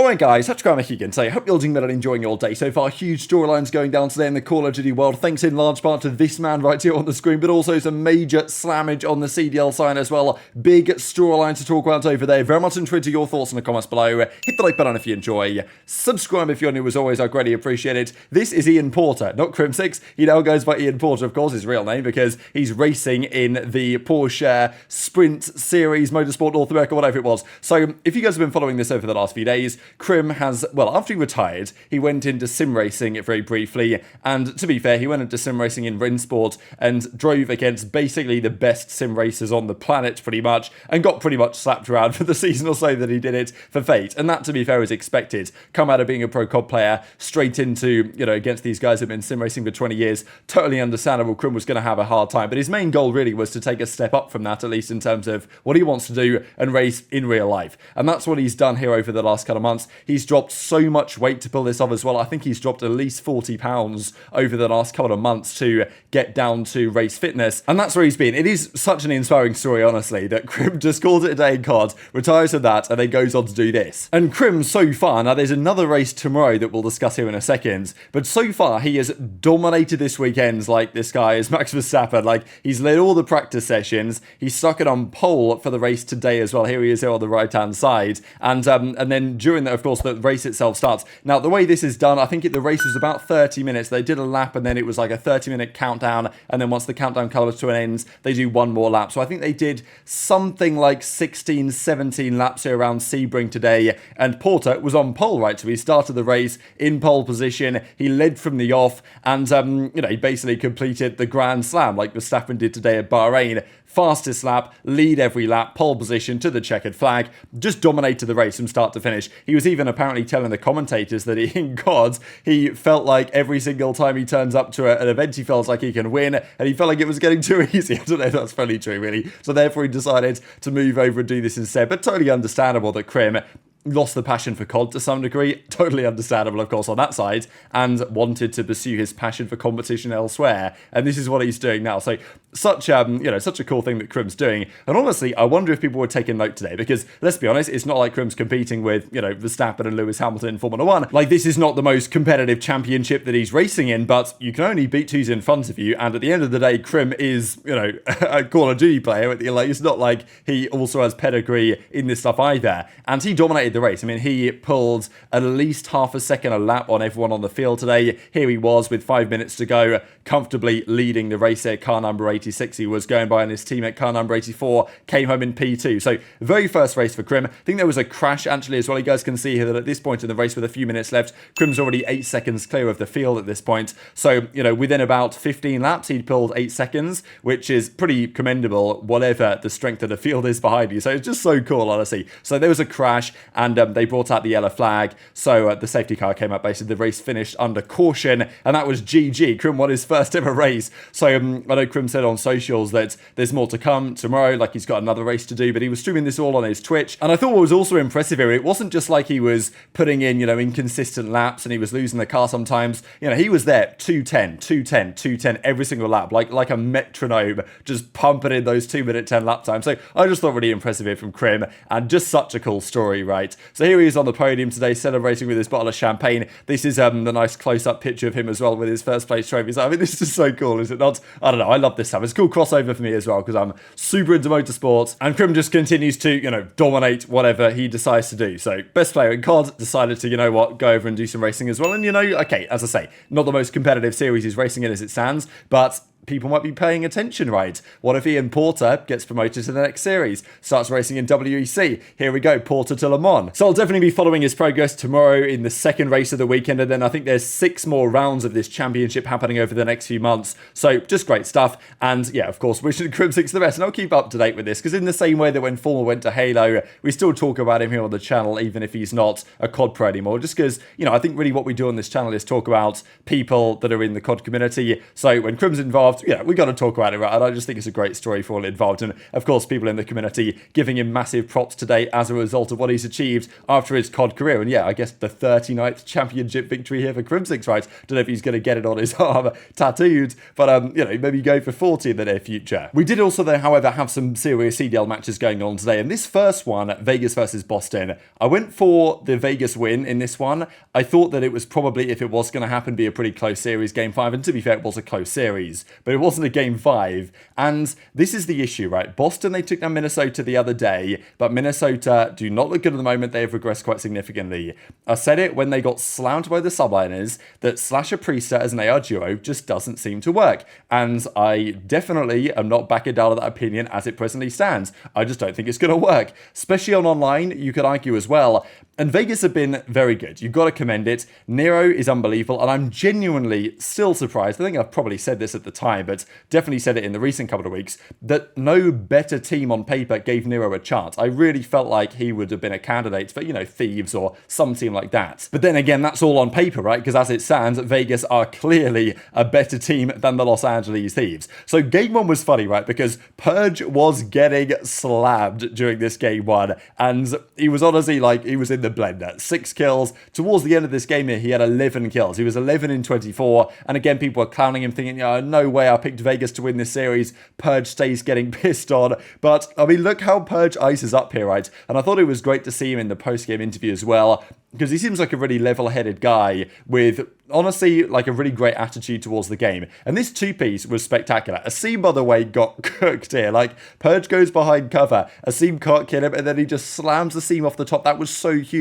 Alright guys, HyDra again. So I hope you're doing well and enjoying your day so far. Huge storylines going down today in the Call of Duty world, thanks in large part to this man right here on the screen, but also some major slammage on the CDL side as well. Big storyline to talk about over there. Very much intrigued your thoughts in the comments below. Hit the like button if you enjoy. Subscribe if you're new as always, I greatly appreciate it. This is Ian Porter, not Crimsix. He now goes by Ian Porter, of course, his real name, because he's racing in the Porsche Sprint Series, Motorsport North America, whatever it was. So if you guys have been following this over the last few days, Kremp has, well, after he retired, he went into sim racing very briefly, and to be fair, he went into sim racing in Rensport and drove against basically the best sim racers on the planet, pretty much, and got pretty much slapped around for the season or so that he did it for FaZe, and that, to be fair, is expected. Come out of being a pro COD player, straight into, you know, against these guys who've been sim racing for 20 years, totally understandable. Kremp was going to have a hard time, but his main goal really was to take a step up from that, at least in terms of what he wants to do and race in real life, and that's what he's done here over the last couple of months. He's dropped so much weight to pull this off as well. I think he's dropped at least 40 pounds over the last couple of months to get down to race fitness, and that's where he's been. It is such an inspiring story, honestly, that Kremp just calls it a day in COD, retires from that, and then goes on to do this. And Kremp, so far, now there's another race tomorrow that we'll discuss here in a second, but so far he has dominated this weekend like this guy is Max Verstappen. Like, he's led all the practice sessions, he's stuck it on pole for the race today as well. Here he is here on the right hand side, and then during that, of course, the race itself starts. Now, the way this is done, I think the race was about 30 minutes. They did a lap, and then it was like a 30-minute countdown, and then once the countdown comes to an end, they do one more lap. So I think they did something like 16, 17 laps here around Sebring today, and Porter was on pole, right? So he started the race in pole position, he led from the off, and, you know, he basically completed the Grand Slam like Verstappen did today at Bahrain. Fastest lap, lead every lap, pole position to the checkered flag, just dominated the race from start to finish. He was even apparently telling the commentators that in COD, he felt like every single time he turns up to an event, he feels like he can win, and he felt like it was getting too easy. I don't know if that's fully true, really. So therefore, he decided to move over and do this instead, but totally understandable that Kremp lost the passion for COD to some degree, totally understandable of course on that side, and wanted to pursue his passion for competition elsewhere, and this is what he's doing now. So such you know, such a cool thing that Kremp's doing, and honestly I wonder if people were taking note today, because let's be honest, it's not like Kremp's competing with, you know, Verstappen and Lewis Hamilton in Formula 1. Like, this is not the most competitive championship that he's racing in, but you can only beat who's in front of you, and at the end of the day, Kremp is, you know, a Call of Duty player. Like, it's not like he also has pedigree in this stuff either, and he dominated the race. I mean, he pulled at least half a second a lap on everyone on the field today. Here he was with 5 minutes to go, comfortably leading the race here. Car number 86 he was going by, and his teammate car number 84 came home in P2. So very first race for Kremp. I think there was a crash actually as well. You guys can see here that at this point in the race, with a few minutes left, Kremp's already 8 seconds clear of the field at this point. So, you know, within about 15 laps, he'd pulled 8 seconds, which is pretty commendable, whatever the strength of the field is behind you. So it's just so cool, honestly. So there was a crash, and they brought out the yellow flag. So the safety car came up. Basically, the race finished under caution, and that was GG. Kremp won his first ever race. So I know Kremp said on socials that there's more to come tomorrow, like he's got another race to do, but he was streaming this all on his Twitch. And I thought what was also impressive here, it wasn't just like he was putting in, you know, inconsistent laps and he was losing the car sometimes. You know, he was there 210, 210, 210 every single lap, like a metronome, just pumping in those 2-minute 10 lap times. So I just thought really impressive here from Kremp, and just such a cool story, right? So here he is on the podium today, celebrating with his bottle of champagne. This is the nice close-up picture of him as well with his first place trophy. So I mean, this is so cool, is it not? I don't know, I love this stuff. It's a cool crossover for me as well, because I'm super into motorsports, and Kremp just continues to, you know, dominate whatever he decides to do. So best player in COD decided to, you know what, go over and do some racing as well. And, you know, okay, as I say, not the most competitive series he's racing in as it stands, but people might be paying attention, right? What if Ian Porter gets promoted to the next series, starts racing in WEC? Here we go, Porter to Le Mans. So I'll definitely be following his progress tomorrow in the second race of the weekend, and then I think there's 6 more rounds of this championship happening over the next few months. So just great stuff, and yeah, of course, wishing Crimsix the best, and I'll keep up to date with this, because in the same way that when Former went to Halo, we still talk about him here on the channel, even if he's not a COD pro anymore, just because, you know, I think really what we do on this channel is talk about people that are in the COD community. So when Kremp's involved, involved, we got to talk about it, right? And I just think it's a great story for all involved. And of course, people in the community giving him massive props today as a result of what he's achieved after his COD career. And yeah, I guess the 39th championship victory here for Crimsix, right? Don't know if he's going to get it on his arm tattooed, but maybe go for 40 in the near future. We did also, though, however, have some serious CDL matches going on today. And this first one, Vegas versus Boston, I went for the Vegas win in this one. I thought that it was probably, if it was going to happen, be a pretty close series, game 5. And to be fair, it was a close series, but it wasn't a game 5. And this is the issue, right? Boston, they took down Minnesota the other day, but Minnesota do not look good at the moment. They have regressed quite significantly. I said it when they got slammed by the Subliners that Slasher Priestahh as an AR duo just doesn't seem to work. And I definitely am not backing down on that opinion as it presently stands. I just don't think it's going to work. Especially on online, you could argue as well. And Vegas have been very good. You've got to commend it. Nero is unbelievable, and I'm genuinely still surprised. I think I've probably said this at the time, but definitely said it in the recent couple of weeks, that no better team on paper gave Nero a chance. I really felt like he would have been a candidate for, Thieves or some team like that. But then again, that's all on paper, right? Because as it stands, Vegas are clearly a better team than the Los Angeles Thieves. So game 1 was funny, right? Because Purge was getting slammed during this game 1, and he was honestly he was in the blender. 6 kills. Towards the end of this game here, he had 11 kills. He was 11 in 24. And again, people were clowning him, thinking, no way I picked Vegas to win this series. Purge stays getting pissed on. But, I mean, look how Purge ices up here, right? And I thought it was great to see him in the post-game interview as well, because he seems like a really level-headed guy with, honestly, a really great attitude towards the game. And this 2-piece was spectacular. Asim, by the way, got cooked here. Purge goes behind cover. Asim can't kill him, and then he just slams Asim off the top. That was so huge.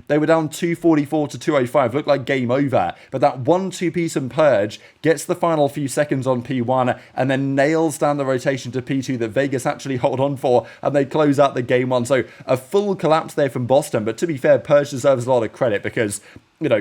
They were down 244 to 205. Looked like game over. But that 1-2-piece and Purge gets the final few seconds on P1 and then nails down the rotation to P2 that Vegas actually hold on for, and they close out the game 1. So a full collapse there from Boston. But to be fair, Purge deserves a lot of credit because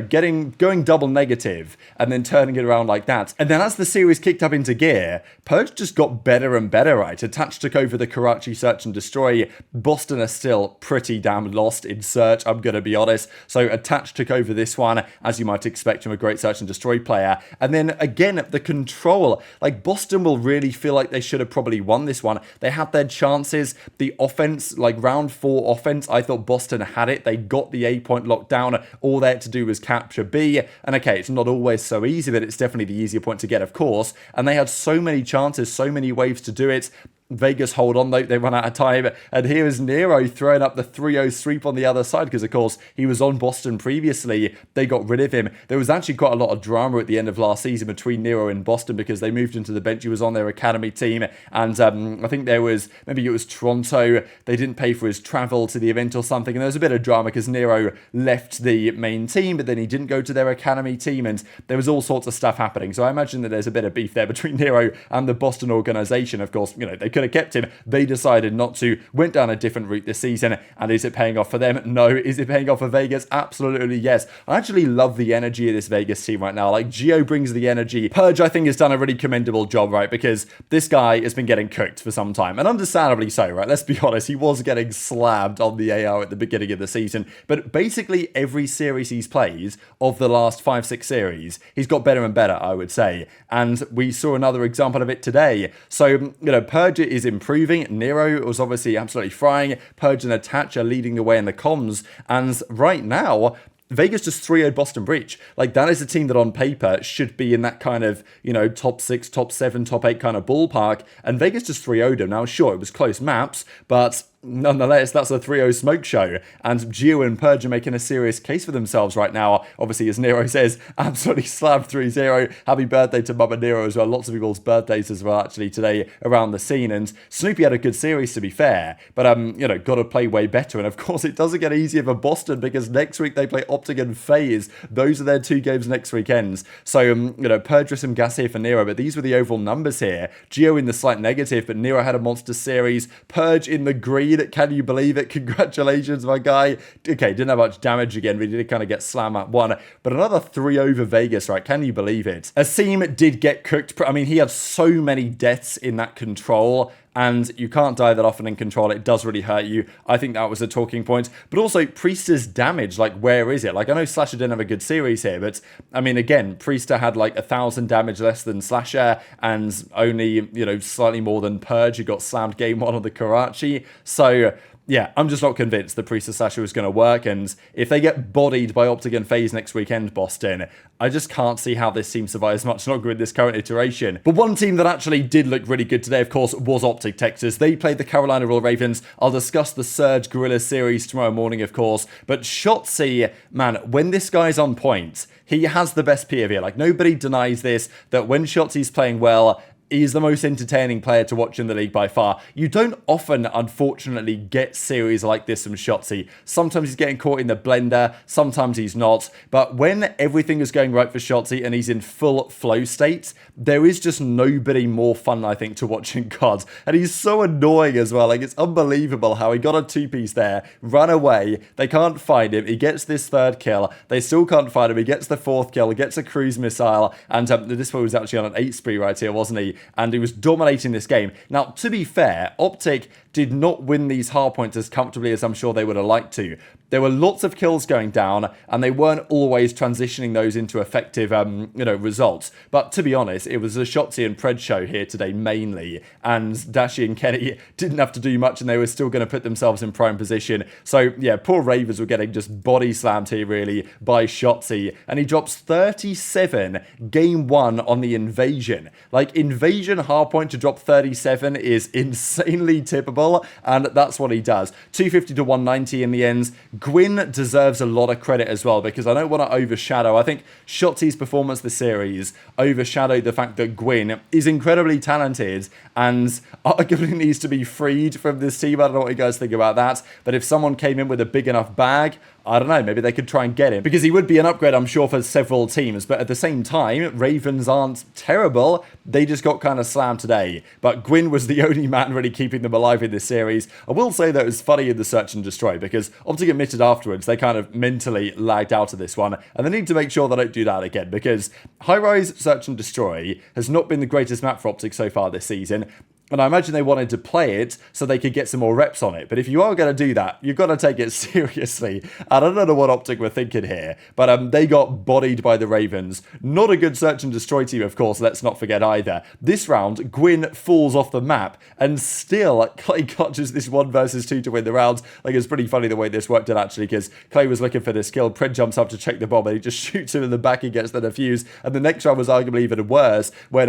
going double negative and then turning it around like that. And then as the series kicked up into gear, Purge just got better and better, right? Attach took over the Karachi search and destroy. Boston are still pretty damn lost in search, I'm going to be honest. So Attach took over this one, as you might expect from a great search and destroy player. And then again, the control, Boston will really feel like they should have probably won this one. They had their chances. The offense, round 4 offense, I thought Boston had it. They got the A point locked down. All they had to do was capture B, and okay, it's not always so easy, but it's definitely the easier point to get, of course, and they had so many chances, so many waves to do it. Vegas hold on, though, they run out of time, and here is Nero throwing up the 3-0 sweep on the other side, because of course he was on Boston previously. They got rid of him. There was actually quite a lot of drama at the end of last season between Nero and Boston, because they moved into the bench. He was on their academy team, and I think there was, maybe it was Toronto, they didn't pay for his travel to the event or something, and there was a bit of drama because Nero left the main team, but then he didn't go to their academy team, and there was all sorts of stuff happening. So I imagine that there's a bit of beef there between Nero and the Boston organization. Of course, they could have kept him. They decided not to, went down a different route this season, and is it paying off for them? No. Is it paying off for Vegas? Absolutely yes. I actually love the energy of this Vegas team right now. Geo brings the energy. Purge, I think, has done a really commendable job, right? Because this guy has been getting cooked for some time, and understandably so, right? Let's be honest, he was getting slammed on the AR at the beginning of the season, but basically every series he's played of the last 5-6 series, he's got better and better, I would say, and we saw another example of it today. So, Purge is improving. Nero was obviously absolutely frying. Purge and Attach are leading the way in the comms, and right now, Vegas just 3-0'd Boston Breach. That is a team that on paper should be in that kind of, top 6, top 7, top 8 kind of ballpark, and Vegas just 3-0'd them. Now, sure, it was close maps, but nonetheless, that's a 3-0 smoke show, and Geo and Purge are making a serious case for themselves right now. Obviously, as Nero says, absolutely slammed 3-0. Happy birthday to Mama Nero as well. Lots of people's birthdays as well, actually, today around the scene, and Snoopy had a good series, to be fair, but, got to play way better, and of course, it doesn't get easier for Boston, because next week they play OpTic and FaZe. Those are their 2 games next weekends, so, Purge with some gas here for Nero, but these were the overall numbers here. Geo in the slight negative, but Nero had a monster series. Purge in the green. Can you believe it? Congratulations, my guy. Okay, didn't have much damage again. We did kind of get slammed at 1, but another 3 over Vegas, right? Can you believe it? Asim did get cooked. I mean, he had so many deaths in that control. and you can't die that often in control. It does really hurt you. I think that was a talking point. But also, Priestahh's damage, like, where is it? Like, I know Slasher didn't have a good series here, but, I mean, again, Priestahh had, like, 1,000 damage less than Slasher, and only, you know, slightly more than Purge, who got slammed game 1 on the Karachi. So, yeah, I'm just not convinced that Priestahh Slasher is going to work, and if they get bodied by OpTic and FaZe next weekend, Boston, I just can't see how this team survives much longer in this current iteration. But one team that actually did look really good today, of course, was OpTic Texas. They played the Carolina Royal Ravens. I'll discuss the Surge Gorilla series tomorrow morning, of course, but Shotzzy, man, when this guy's on point, he has the best POV. Like, nobody denies this, that when Shotzzy's playing well, he's the most entertaining player to watch in the league by far. You don't often, unfortunately, get series like this from Shotzzy. Sometimes he's getting caught in the blender, sometimes he's not. But when everything is going right for Shotzzy and he's in full flow state, there is just nobody more fun, I think, to watch in COD. And he's so annoying as well. Like, it's unbelievable how he got a two-piece there, ran away, they can't find him, he gets this third kill, they still can't find him, he gets the fourth kill, gets a cruise missile, and this one was actually on an 8 spree right here, wasn't he? And he was dominating this game. Now, to be fair, OpTic did not win these hardpoints as comfortably as I'm sure they would have liked to. There were lots of kills going down, and they weren't always transitioning those into effective, results. But to be honest, it was a Shotzzy and Pred show here today mainly, and Dashy and Kenny didn't have to do much, and they were still going to put themselves in prime position. So yeah, poor Ravens were getting just body slammed here really by Shotzzy, and he drops 37 game 1 on the Invasion. Like, Invasion hardpoint to drop 37 is insanely tippable, and that's what he does. 250 to 190 in the end. Gwyn deserves a lot of credit as well, because I don't want to overshadow. I think Shotzzy's performance this series overshadowed the fact that Gwyn is incredibly talented and arguably needs to be freed from this team. I don't know what you guys think about that, but if someone came in with a big enough bag, I don't know, maybe they could try and get him, because he would be an upgrade, I'm sure, for several teams. But at the same time, Ravens aren't terrible. They just got kind of slammed today. But Gwyn was the only man really keeping them alive in this series. I will say that it was funny in the Search and Destroy, because OpTic admitted afterwards they kind of mentally lagged out of this one, and they need to make sure they don't do that again, because High Rise Search and Destroy has not been the greatest map for OpTic so far this season. And I imagine they wanted to play it so they could get some more reps on it. But if you are going to do that, you've got to take it seriously. And I don't know what OpTic were thinking here, but they got bodied by the Ravens. Not a good Search and Destroy team, of course, let's not forget either. This round, Gwyn falls off the map, and still Clay catches this 1 versus 2 to win the round. Like, it's pretty funny the way this worked out, actually, because Clay was looking for this kill. Pred jumps up to check the bomb, and he just shoots him in the back. He gets the defuse. And the next round was arguably even worse when,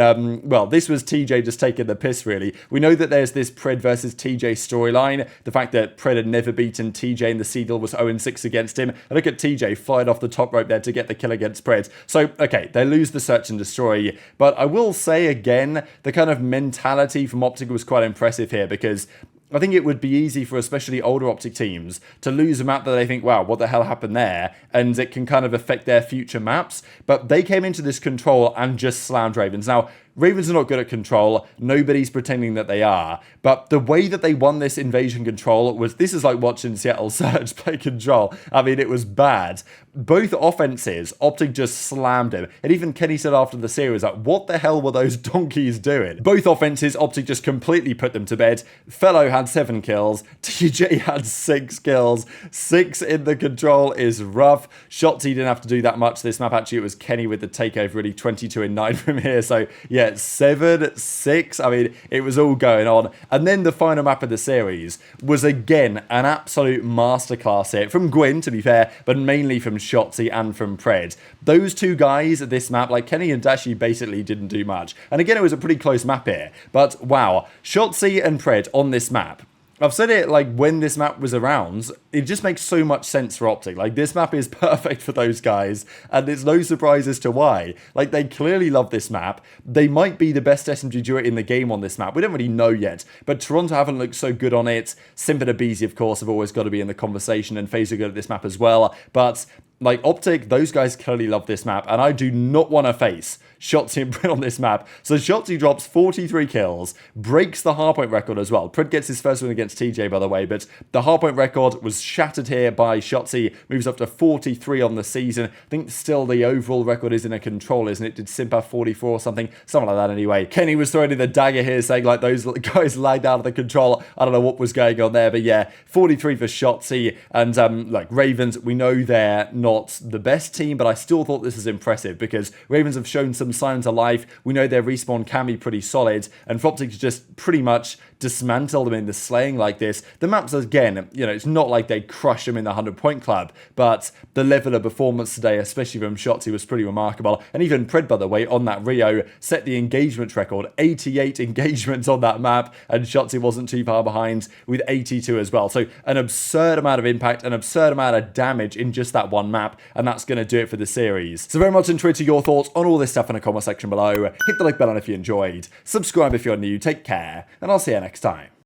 this was TJ just taking the piss, really. We know that there's this Pred versus TJ storyline. The fact that Pred had never beaten TJ in the Seedle was 0-6 against him. And look at TJ fired off the top rope there to get the kill against Pred. So, okay, they lose the Search and Destroy. But I will say again, the kind of mentality from OpTic was quite impressive here, because I think it would be easy for especially older OpTic teams to lose a map that they think, wow, what the hell happened there? And it can kind of affect their future maps. But they came into this control and just slammed Ravens. Now, Ravens are not good at control. Nobody's pretending that they are. But the way that they won this invasion control was, this is like watching Seattle Surge play control. I mean, it was bad. Both offenses, OpTic just slammed him. And even Kenny said after the series, like, what the hell were those donkeys doing? Both offenses, OpTic just completely put them to bed. Fellow had 7 kills. TJ had 6 kills. 6 in the control is rough. Shotzzy didn't have to do that much this map. Actually, it was Kenny with the takeover, really 22-9 from here. So, yeah, 7-6. I mean, it was all going on. And then the final map of the series was, again, an absolute masterclass here. From Gwyn, to be fair, but mainly from Shotzzy and from Pred. Those two guys at this map, like Kenny and Dashy, basically didn't do much. And again, it was a pretty close map here. But wow, Shotzzy and Pred on this map. I've said it, like, when this map was around, it just makes so much sense for OpTic. Like, this map is perfect for those guys, and it's no surprise as to why. Like, they clearly love this map. They might be the best SMG duo in the game on this map. We don't really know yet, but Toronto haven't looked so good on it. Simp and aBeZy, of course, have always got to be in the conversation, and FaZe are good at this map as well. But like, OpTic, those guys clearly love this map, and I do not want to face Shotzzy and Prid on this map. So Shotzzy drops 43 kills, breaks the hardpoint record as well. Prid gets his first win against TJ, by the way, but the hardpoint record was shattered here by Shotzzy, moves up to 43 on the season. I think still the overall record is in a control, isn't it? Did Simp have 44 or something? Something like that anyway. Kenny was throwing in the dagger here, saying like those guys lagged out of the control. I don't know what was going on there, but yeah, 43 for Shotzzy. And like Ravens, we know they're not the best team, but I still thought this was impressive because Ravens have shown some signs of life. We know their respawn can be pretty solid, and for OpTic to just pretty much dismantle them in the slaying like this. The maps, again, you know, it's not like they crush them in the 100-point club, but the level of performance today, especially from Shotzzy, was pretty remarkable. And even Prid, by the way, on that Rio, set the engagement record, 88 engagements on that map, and Shotzzy wasn't too far behind with 82 as well. So an absurd amount of impact, an absurd amount of damage in just that one map, and that's going to do it for the series. So very much intrigued to your thoughts on all this stuff in the comment section below. Hit the like button if you enjoyed, subscribe if you're new, take care, and I'll see you next time.